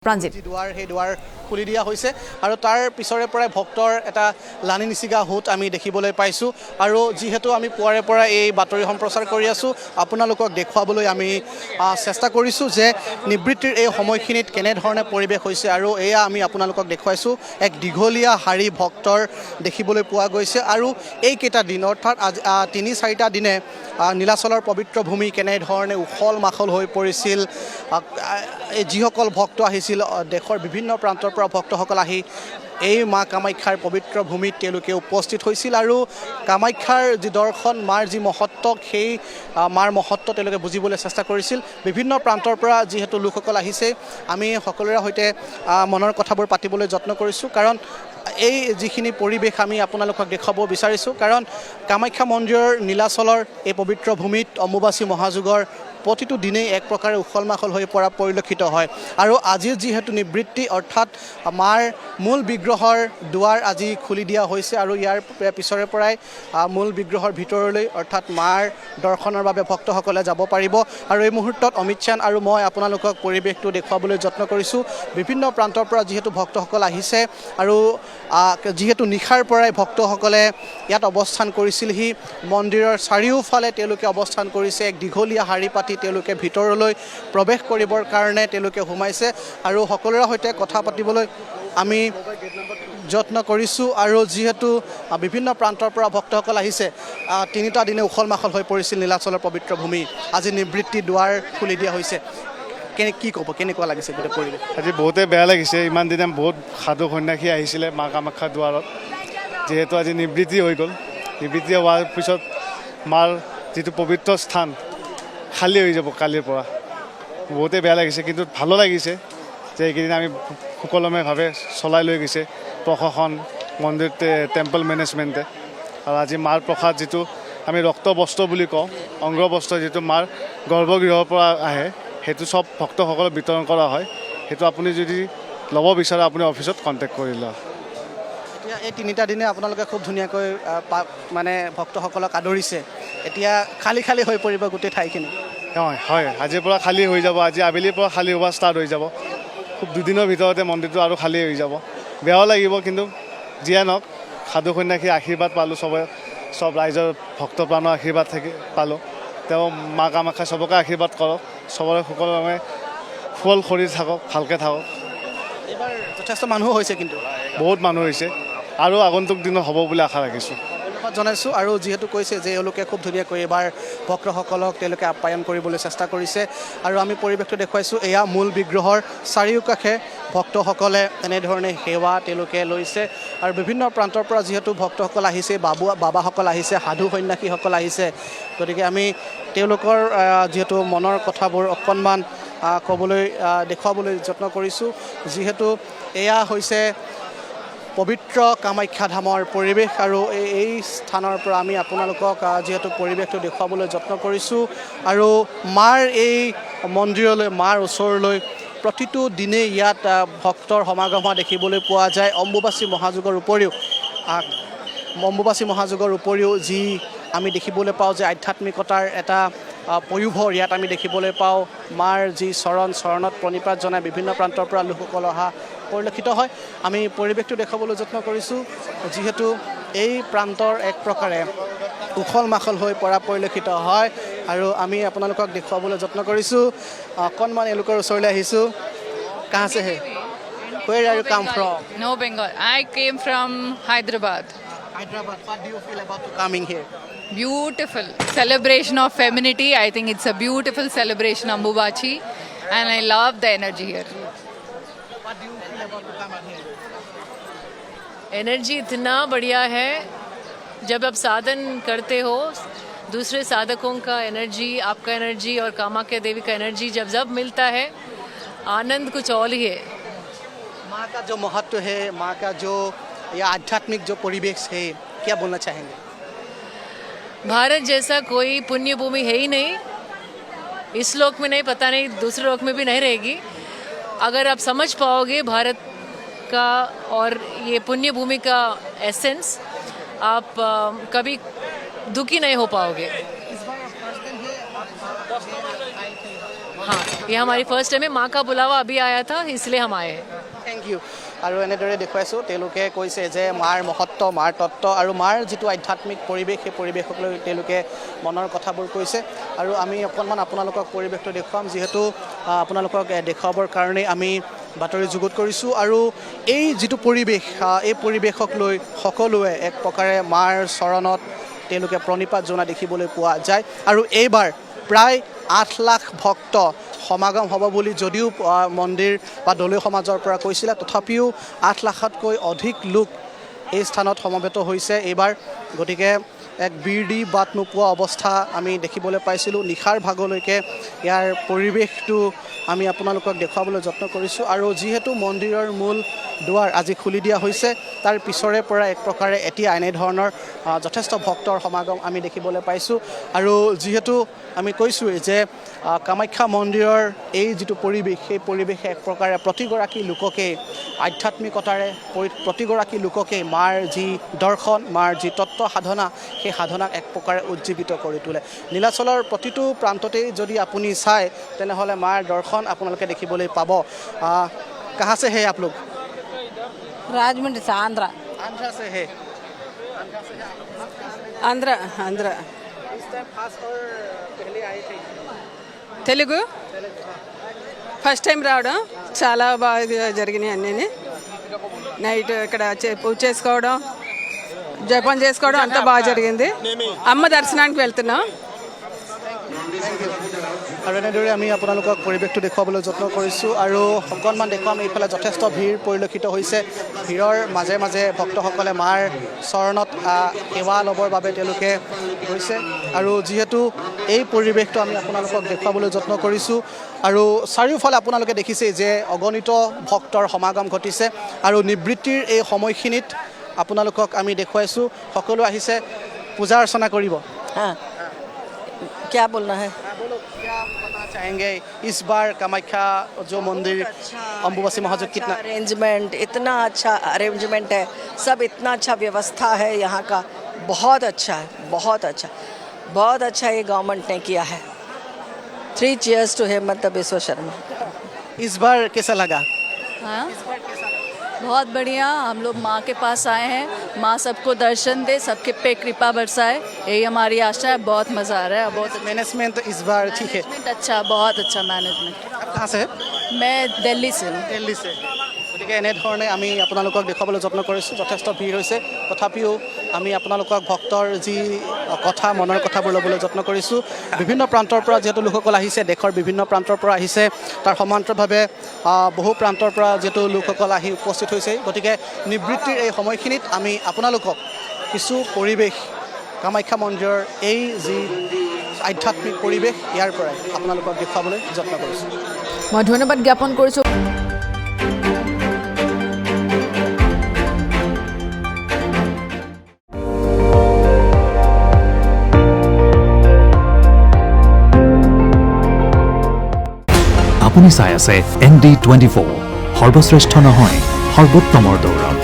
প্ৰাঞ্জিত দুৱাৰ সেই দুৱাৰ খুলি দিয়া হৈছে আৰু তাৰ পিছৰে পৰাই ভক্তৰ এটা লানি নিচিগা হোত আমি দেখিবলৈ পাইছোঁ আৰু যিহেতু আমি পুৱাৰে পৰা এই বাতৰি সম্প্ৰচাৰ কৰি আছোঁ আপোনালোকক দেখুৱাবলৈ আমি চেষ্টা কৰিছোঁ যে নিবৃত্তিৰ এই সময়খিনিত কেনেধৰণে পৰিৱেশ হৈছে আৰু এয়া আমি আপোনালোকক দেখুৱাইছোঁ এক দীঘলীয়া শাৰী ভক্তৰ দেখিবলৈ পোৱা গৈছে আৰু এইকেইটা দিন অৰ্থাৎ আজি ৩-৪টা দিনে নীলাচলৰ পবিত্ৰ ভূমি কেনেধৰণে উখল মাখল হৈ পৰিছিল যিসকল ভক্ত আহিছিল দেশৰ বিভিন্ন প্ৰান্তৰ পৰা ভক্তসকল আহি এই মা কামাখ্যাৰ পবিত্ৰ ভূমিত তেওঁলোকে উপস্থিত হৈছিল আৰু কামাখ্যাৰ যি দৰ্শন মাৰ যি মহত্ব সেই মাৰ মহত্ব তেওঁলোকে বুজিবলৈ চেষ্টা কৰিছিল বিভিন্ন প্ৰান্তৰ পৰা যিহেতু লোকসকল আহিছে আমি সকলোৰে সৈতে মনৰ কথাবোৰ পাতিবলৈ যত্ন কৰিছোঁ কাৰণ এই যিখিনি পৰিৱেশ আমি আপোনালোকক দেখুৱাব বিচাৰিছোঁ কাৰণ কামাখ্যা মন্দিৰৰ নীলাচলৰ এই পবিত্ৰ ভূমিত অম্বুবাচী মহাযুগৰ প্ৰতিটো দিনেই এক প্ৰকাৰে উখল মাখল হৈ পৰা পৰিলক্ষিত হয় আৰু আজিৰ যিহেতু নিবৃত্তি অৰ্থাৎ মাৰ মূল বিগ্ৰহৰ দুৱাৰ আজি খুলি দিয়া হৈছে আৰু ইয়াৰ পিছৰে পৰাই মূল বিগ্ৰহৰ ভিতৰলৈ অৰ্থাৎ মাৰ দৰ্শনৰ বাবে ভক্তসকলে যাব পাৰিব আৰু এই মুহূৰ্তত অমিত চান আৰু মই আপোনালোকক পৰিৱেশটো দেখুৱাবলৈ যত্ন কৰিছোঁ বিভিন্ন প্ৰান্তৰ পৰা যিহেতু ভক্তসকল আহিছে আৰু যিহেতু নিশাৰ পৰাই ভক্তসকলে ইয়াত অৱস্থান কৰিছিলহি মন্দিৰৰ চাৰিওফালে তেওঁলোকে অৱস্থান কৰিছে এক দীঘলীয়া শাৰী পাতি তেওঁলোকে ভিতৰলৈ প্ৰৱেশ কৰিবৰ কাৰণে তেওঁলোকে সোমাইছে আৰু সকলোৰে সৈতে কথা পাতিবলৈ আমি যত্ন কৰিছোঁ আৰু যিহেতু বিভিন্ন প্ৰান্তৰ পৰা ভক্তসকল আহিছে 3টা দিনে উখল মাখল হৈ পৰিছিল নীলাচলৰ পবিত্ৰ ভূমি আজি নিবৃত্তি দুৱাৰ খুলি দিয়া হৈছে কি ক'ব কেনেকুৱা লাগিছে গোটেই পৰিৱেশ আজি বহুতেই বেয়া লাগিছে ইমান দিনে বহুত সাধু সন্যাসী আহিছিলে মা কামাখ্যা দুৱাৰত যিহেতু আজি নিবৃত্তি হৈ গ'ল নিবৃত্তি হোৱাৰ পিছত মাৰ যিটো পবিত্ৰ স্থান খালী হৈ যাব কালিৰ পৰা বহুতেই বেয়া লাগিছে কিন্তু ভালো লাগিছে যে এইকেইদিন আমি সুকলমেভাৱে চলাই লৈ গৈছে প্ৰশাসন মন্দিৰ টেম্পল মেনেজমেণ্টে আৰু আজি মাৰ প্ৰসাদ যিটো আমি ৰক্ত বস্ত্ৰ বুলি কওঁ অংগ বস্ত্ৰ যিটো মাৰ গৰ্ভগৃহৰ পৰা আহে সেইটো চব ভক্তসকলক বিতৰণ কৰা হয় সেইটো আপুনি যদি ল'ব বিচাৰে আপুনি অফিচত কণ্টেক্ট কৰি লওক এতিয়া এই 3টা দিনে আপোনালোকে খুব ধুনীয়াকৈ মানে ভক্তসকলক আদৰিছে এতিয়া খালী খালী হৈ পৰিব গোটেই ঠাইখিনি হয় আজিৰ পৰা খালী হৈ যাব আজি আবেলিৰ পৰা খালী হোৱা ষ্টাৰ্ট হৈ যাব খুব দুদিনৰ ভিতৰতে মন্দিৰটো আৰু খালী হৈ যাব বেয়াও লাগিব কিন্তু যিয়ে নহওক সাধু সন্যাসীৰ আশীৰ্বাদ পালোঁ চব ৰাইজৰ ভক্তপ্ৰাণৰ আশীৰ্বাদ পালোঁ তেওঁ মা কামাখ্যাই চবকে আশীৰ্বাদ কৰক চবৰে সকলোৱে ফুল শৰীৰ থাকক ভালকৈ থাকক এইবাৰ যথেষ্ট মানুহ হৈছে কিন্তু বহুত মানুহ হৈছে আৰু আগন্তুক দিনত হ'ব বুলি আশা ৰাখিছোঁ ধন্যবাদ জনাইছোঁ আৰু যিহেতু কৈছে যে এওঁলোকে খুব ধুনীয়াকৈ এইবাৰ ভক্তসকলক তেওঁলোকে আপ্যায়ন কৰিবলৈ চেষ্টা কৰিছে আৰু আমি পৰিৱেশটো দেখুৱাইছোঁ এয়া মূল বিগ্ৰহৰ চাৰিওকাষে ভক্তসকলে এনেধৰণে সেৱা তেওঁলোকে লৈছে আৰু বিভিন্ন প্ৰান্তৰ পৰা যিহেতু ভক্তসকল আহিছে বাবাসকল আহিছে সাধু সন্যাসীসকল আহিছে গতিকে আমি তেওঁলোকৰ যিহেতু মনৰ কথাবোৰ অকণমান ক'বলৈ দেখুৱাবলৈ যত্ন কৰিছোঁ যিহেতু এয়া হৈছে পবিত্ৰ কামাখ্যা ধামৰ পৰিৱেশ আৰু এই স্থানৰ পৰা আমি আপোনালোকক যিহেতু পৰিৱেশটো দেখুৱাবলৈ যত্ন কৰিছোঁ আৰু মাৰ এই মন্দিৰলৈ মাৰ ওচৰলৈ প্ৰতিটো দিনেই ইয়াত ভক্তৰ সমাগম হোৱা দেখিবলৈ পোৱা যায় অম্বুবাচী মহাযুগৰ উপৰিও যি আমি দেখিবলৈ পাওঁ যে আধ্যাত্মিকতাৰ এটা পয়োভৰ ইয়াত আমি দেখিবলৈ পাওঁ মাৰ যি চৰণত প্ৰণিপাত জনাই বিভিন্ন প্ৰান্তৰ পৰা লোকসকল অহা পৰিলক্ষিত হয় আমি পৰিৱেশটো দেখুৱাবলৈ যত্ন কৰিছোঁ যিহেতু এই প্ৰান্তৰ এক প্ৰকাৰে উখল মাখল হৈ পৰা পৰিলক্ষিত হয় আৰু আমি আপোনালোকক দেখুৱাবলৈ যত্ন কৰিছোঁ অকণমান এওঁলোকৰ ওচৰলৈ আহিছোঁ কাহ আছে হে Where are you come from? No, Bengal. I came from Hyderabad. Hyderabad. What do you feel about coming here? Beautiful celebration of femininity. I think it's a beautiful celebration of Ambubachi, and I love the energy here. What do you feel about coming here? Energy इतना बढ़िया है जब आप साधन करते हो दूसरे साधकों का एनर्जी आपका एनर्जी और कामाख्या देवी का एनर्जी जब मिलता है आनंद कुछ और ही है माँ का जो महत्व है माँ का जो या आध्यात्मिक जो परिवेश है क्या बोलना चाहेंगे भारत जैसा कोई पुण्य भूमि है ही नहीं इस लोक में नहीं पता नहीं दूसरे लोक में भी नहीं रहेगी अगर आप समझ पाओगे भारत का और ये पुण्य भूमि का एसेंस आप कभी दुखी नहीं हो पाओगे इस बार फर्स्ट दिन है हाँ ये हमारी फर्स्ट टाइम है, माँ का बुलावा अभी आया था इसलिए हम आए हैं। থেংক ইউ আৰু এনেদৰে দেখুৱাইছোঁ তেওঁলোকে কৈছে যে মাৰ মহত্ব মাৰ তত্ত্ব আৰু মাৰ যিটো আধ্যাত্মিক পৰিৱেশ সেই পৰিৱেশক লৈ তেওঁলোকে মনৰ কথাবোৰ কৈছে আৰু আমি অকণমান আপোনালোকক পৰিৱেশটো দেখুৱাম যিহেতু আপোনালোকক দেখুৱাবৰ কাৰণে আমি বাতৰি যুগুত কৰিছোঁ আৰু এই যিটো পৰিৱেশ এই পৰিৱেশক লৈ সকলোৱে এক প্ৰকাৰে মাৰ চৰণত তেওঁলোকে প্ৰণিপাত জনা দেখিবলৈ পোৱা যায় আৰু এইবাৰ প্ৰায় 8 লাখ ভক্ত সমাগম হ'ব বুলি যদিও মন্দিৰ বা দলীয় সমাজৰ পৰা কৈছিলে তথাপিও 8 লাখতকৈ অধিক লোক এই স্থানত সমবেত হৈছে এইবাৰ গতিকে এক বিৰদি বাট নোপোৱা অৱস্থা আমি দেখিবলৈ পাইছিলোঁ নিশাৰ ভাগলৈকে ইয়াৰ পৰিৱেশটো আমি আপোনালোকক দেখুৱাবলৈ যত্ন কৰিছোঁ আৰু যিহেতু মন্দিৰৰ মূল দুৱাৰ আজি খুলি দিয়া হৈছে তাৰ পিছৰে পৰা এক প্ৰকাৰে এতিয়া এনেধৰণৰ যথেষ্ট ভক্তৰ সমাগম আমি দেখিবলৈ পাইছোঁ আৰু যিহেতু আমি কৈছোঁৱেই যে কামাখ্যা মন্দিৰৰ এই যিটো পৰিৱেশ সেই পৰিৱেশে এক প্ৰকাৰে প্ৰতিগৰাকী লোককেই আধ্যাত্মিকতাৰে প্ৰতিগৰাকী লোককেই মাৰ যি দৰ্শন মাৰ যি তত্ত্ব সাধনা সেই সাধনাক এক প্ৰকাৰে উজ্জীৱিত কৰি তোলে নীলাচলৰ প্ৰতিটো প্ৰান্ততেই যদি আপুনি চায় তেনেহ'লে মাৰ দৰ্শন আপোনালোকে দেখিবলৈ পাব कहाँ से है आप लोग राजमंड्री से आंध्रा आंध्रा से है आंध्रा आंध्रा इस टाइम खास और पहले आए थे తెలుగు ఫస్ట్ టైం రావడం చాలా బాగా జరిగినాయి అన్నీ నైట్ ఇక్కడ పూజ చేసుకోవడం జపం చేసుకోవడం అంతా బాగా జరిగింది అమ్మ దర్శనానికి వెళ్తున్నాం আৰু এনেদৰে আমি আপোনালোকক পৰিৱেশটো দেখুৱাবলৈ যত্ন কৰিছোঁ আৰু অকণমান দেখুৱাম এইফালে যথেষ্ট ভিৰ পৰিলক্ষিত হৈছে ভিৰৰ মাজে মাজে ভক্তসকলে মাৰ চৰণত সেৱা ল'বৰ বাবে তেওঁলোকে গৈছে আৰু যিহেতু এই পৰিৱেশটো আমি আপোনালোকক দেখুৱাবলৈ যত্ন কৰিছোঁ আৰু চাৰিওফালে আপোনালোকে দেখিছেই যে অগণিত ভক্তৰ সমাগম ঘটিছে আৰু নিবৃত্তিৰ এই সময়খিনিত আপোনালোকক আমি দেখুৱাইছোঁ সকলো আহিছে পূজা অৰ্চনা কৰিব हाँ क्या बोलना है क्या बताना चाहेंगे इस बार कामाख्या जो मंदिर अम्बुबासी महाजन कितना अरेंजमेंट इतना अच्छा अरेंजमेंट है सब इतना अच्छा व्यवस्था है यहाँ का बहुत अच्छा है बहुत अच्छा ये गवर्नमेंट ने किया है 3 चीयर्स टू हेमंत बिस्वा शर्मा इस बार कैसा लगा हाँ बहुत बढ़िया हम लोग माँ के पास आए हैं माँ सबको दर्शन दे सबके पे कृपा बरसाए यही हमारी आशा है बहुत मज़ा आ रहा है बहुत मैनेजमेंट इस बार ठीक है मैनेजमेंट अच्छा बहुत अच्छा मैनेजमेंट आप कहाँ से है मैं दिल्ली से हूँ दिल्ली से গতিকে এনেধৰণে আমি আপোনালোকক দেখুৱাবলৈ যত্ন কৰিছোঁ যথেষ্ট ভিৰ হৈছে তথাপিও আমি আপোনালোকক ভক্তৰ যি কথা মনৰ কথাবোৰ ল'বলৈ যত্ন কৰিছোঁ বিভিন্ন প্ৰান্তৰ পৰা যিহেতু লোকসকল আহিছে দেশৰ বিভিন্ন প্ৰান্তৰ পৰা আহিছে তাৰ সমান্তৰালভাৱে বহু প্ৰান্তৰ পৰা যিহেতু লোকসকল আহি উপস্থিত হৈছে গতিকে নিবৃত্তিৰ এই সময়খিনিত আমি আপোনালোকক কিছু পৰিৱেশ কামাখ্যা মন্দিৰৰ এই যি আধ্যাত্মিক পৰিৱেশ ইয়াৰ পৰাই আপোনালোকক দেখুৱাবলৈ যত্ন কৰিছোঁ মই ধন্যবাদ জ্ঞাপন কৰিছোঁ আপুনি চাই আছে ND24 সৰ্বশ্ৰেষ্ঠ নহয় সৰ্বোত্তমৰ দৌৰত